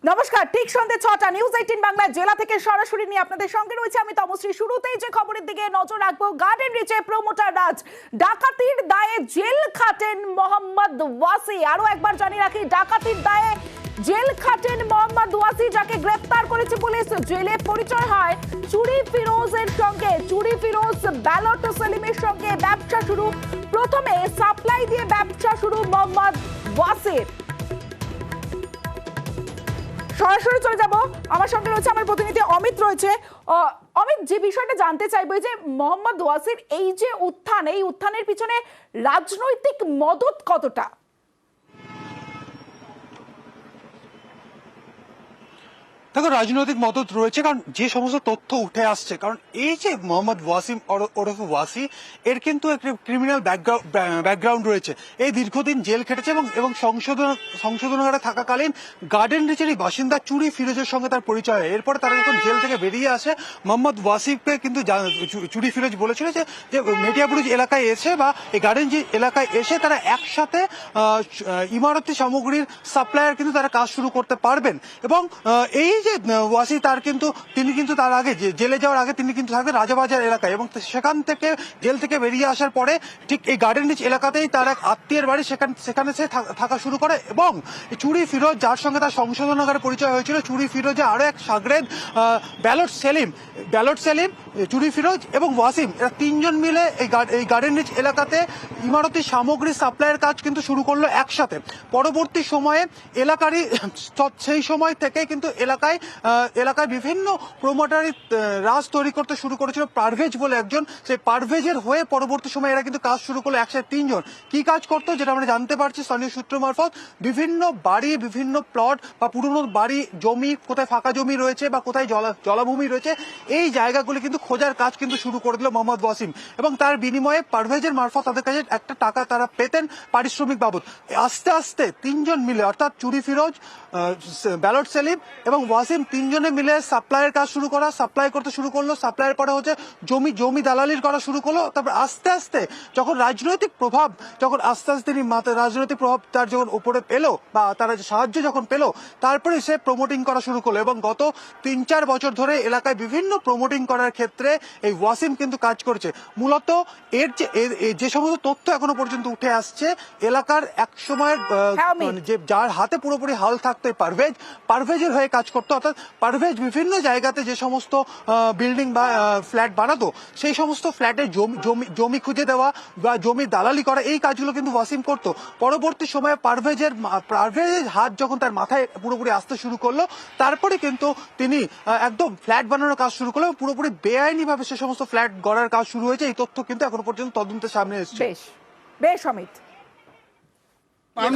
নমস্কার, ঠিক সন্ধ্যে ৬টা নিউজ 18 বাংলা জেলা থেকে সরাসরি নিয়ে আপনাদের সঙ্গে রয়েছে আমি তমশ্রী। শুরুতেই যে খবরের দিকে নজর রাখবো, গার্ডেন রিচে প্রমোটার রাজ ডাকাতির দায়ে জেল খাটেন মোহাম্মদ ওয়াসি। আরো একবার জানিয়ে রাখি, ডাকাতির দায়ে জেল খাটেন মোহাম্মদ ওয়াসি, যাকে গ্রেফতার করেছে পুলিশ। জেলে পরিচয় হয় চুরি ফিরোজের সঙ্গে। চুরি ফিরোজ ব্যালট সেলিমের সঙ্গে ব্যবসা শুরু। প্রথমে সাপ্লাই দিয়ে ব্যবসা শুরু মোহাম্মদ ওয়াসির। সরাসরি চলে যাব, আমার সঙ্গে রয়েছে আমার প্রতিনিধি অমিত রয়েছে। অমিত, যে বিষয়টা জানতে চাইবো, যে মোহাম্মদ ওয়াসির এই যে উত্থান, এই উত্থানের পিছনে রাজনৈতিক মদত কতটা? দেখো, রাজনৈতিক মদত রয়েছে, কারণ যে সমস্ত তথ্য উঠে আসছে, কারণ এই যে মোহাম্মদ ওয়াসিম ওরফে ওয়াসি, এর কিন্তু একটা ক্রিমিনাল ব্যাকগ্রাউন্ড রয়েছে। এই দীর্ঘদিন জেল খেটেছে এবং সংশোধনাগারে থাকাকালীন গার্ডেন রিচেরই বাসিন্দা চুরি ফিরোজের সঙ্গে তার পরিচয় হয়। এরপরে তারা যখন জেল থেকে বেরিয়ে আসে, মোহাম্মদ ওয়াসিফকে কিন্তু চুরি ফিরোজ বলেছিল যে মেটিয়াবুরুজ এলাকায় এসে বা এই গার্ডেন রিচ এলাকায় এসে তারা একসাথে ইমারতি সামগ্রীর সাপ্লাইয়ের কিন্তু তারা কাজ শুরু করতে পারবেন। এবং এই যে ওয়াসি, তিনি কিন্তু তার আগে জেলে যাওয়ার আগে তিনি কিন্তু থাকতেন রাজাবাজার এলাকায়, এবং সেখান থেকে জেল থেকে বেরিয়ে আসার পরে ঠিক এই গার্ডেন রিচ এলাকাতেই তার এক আত্মীয়ের বাড়ি, সেখানে সে থাকা শুরু করে। এবং চুরি ফিরোজ, যার সঙ্গে তার সংশোধনাগারে পরিচয় হয়েছিল, চুরি ফিরোজে আরো এক সাগরেদ ব্যালট সেলিম, চুরি ফিরোজ এবং ওয়াসিম, এরা তিনজন মিলে এই গার্ডেন রিচ এলাকাতে ইমারতি সামগ্রী সাপ্লাইয়ের কাজ কিন্তু শুরু করলো একসাথে। পরবর্তী সময়ে এলাকারই সেই সময় থেকে কিন্তু এলাকায় বিভিন্ন প্রমোটারি রাজ তৈরি করতে শুরু করেছিল পারভেজ বলে একজন। সেই পারভেজের হয়ে পরবর্তী সময় এরা কিন্তু কাজ শুরু করলো একসাথে তিনজন। কি কাজ করতো, যেটা আমরা জানতে পারছি স্থানীয় সূত্র মারফত, বিভিন্ন বাড়ি, বিভিন্ন প্লট বা পুরনো বাড়ি, জমি, কোথায় ফাঁকা জমি রয়েছে বা কোথায় জলাভূমি রয়েছে, এই জায়গাগুলি কিন্তু খোঁজার কাজ কিন্তু শুরু করে দিল মোহাম্মদ ওয়াসিম। এবং তার বিনিময়ে পারভেজের মারফত তাদের কাছে একটা টাকা তারা পেতেন পারিশ্রমিক বাবদ। আস্তে আস্তে তিনজন মিলে, অর্থাৎ চুরি ফিরোজ, ব্যালট সেলিম এবং ওয়াসিম, তিনজনে মিলে সাপ্লাই করতে শুরু করলো। সাপ্লাইয়ের পরে হচ্ছে জমি দালালির করা শুরু করলো। তারপর আস্তে আস্তে যখন রাজনৈতিক প্রভাব তার যখন উপরে পেলো বা তারা সাহায্য যখন পেলো, তারপরে সে প্রমোটিং করা শুরু করলো। এবং গত 3-4 বছর ধরে এলাকায় বিভিন্ন প্রমোটিং করার ক্ষেত্রে এই ওয়াসিম কিন্তু কাজ করছে। মূলত যে সমস্ত তথ্য এখনো পর্যন্ত উঠে আসছে, এলাকার এক সময়ের যার হাতে পুরোপুরি হাল থাকতো পারভেজের হয়ে কাজ করতো। অর্থাৎ পারভেজ বিভিন্ন জায়গাতে যে সমস্ত বিল্ডিং বা ফ্ল্যাট বানাতো, সেই সমস্ত ফ্ল্যাটের জমি খুঁজে দেওয়া বা জমি দালালি করা, এই কাজগুলো কিন্তু ওয়াসিম করতো। পরবর্তী সময়ে পারভেজের হাত যখন তার মাথায় পুরোপুরি আসতে শুরু করলো, তারপরে কিন্তু তিনি একদম ফ্ল্যাট বানানোর কাজ শুরু করলো। পুরোপুরি বেআইনি ভাবে সে সমস্ত ফ্ল্যাট গড়ার কাজ শুরু হয়েছে। এই তথ্য কিন্তু এখনো পর্যন্ত তদন্তের সামনে এসেছে। বেশ অমিত, না